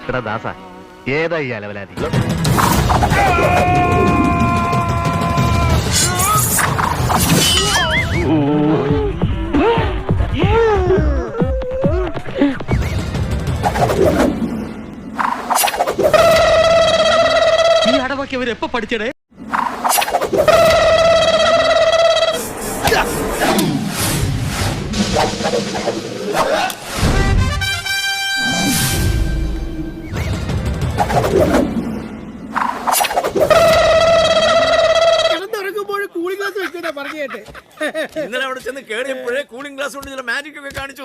എടാ ദാസ, ഏതാ ഈ അലവലാതി? ഈ അടവൊക്കെ അവരെപ്പോ പഠിച്ചടേ? ഇന്നലെ അവിടെ ചെന്ന് കേറിയപ്പോഴേ കൂളിംഗ് ഗ്ലാസ് കൊണ്ട് ചില മാജിക് ഒക്കെ കാണിച്ചു.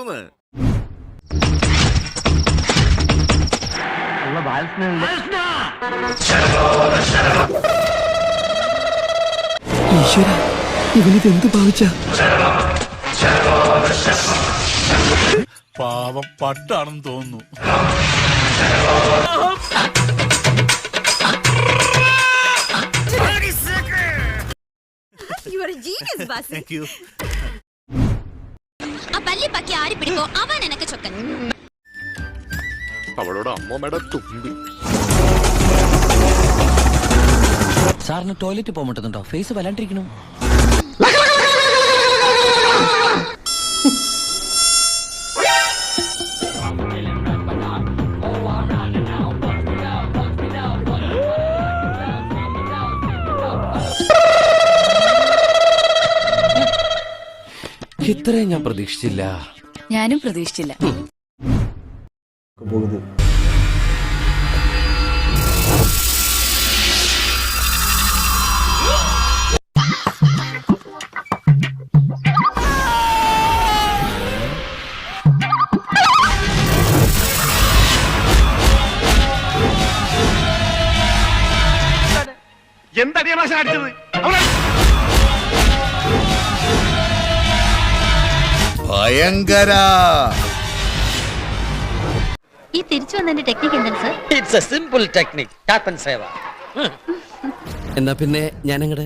ഈശ്വര, ഇവനിതെന്ത് ഭാവിച്ച? പാവം പട്ടാണെന്ന് തോന്നുന്നു. You are a genius, Basi. Thank you. ആ പല്ലി പക്കി ആരി പിടിക്കോ അവൻ എനക്ക് ചൊക്കൻ. അവളോട് അമ്മമ്മയുടെ തുമ്പി. സാറിന് ടോയ്ലറ്റ് പോകാൻ പറ്റുന്നുണ്ടോ? ഫേസ് വല്ലാണ്ടിരിക്കണു. ഇത്രയും ഞാൻ പ്രതീക്ഷിച്ചില്ല. ഞാനും പ്രതീക്ഷിച്ചില്ല. എന്തടിയാ മാഷ അടിച്ചത്? ഭയങ്കര. ഈ തിരിച്ചു വന്നതിന്റെ ടെക്നിക്ക് എന്താണ് sir? It's a simple technique. Tap and save. എന്നാ പിന്നെ ഞാനങ്ങട്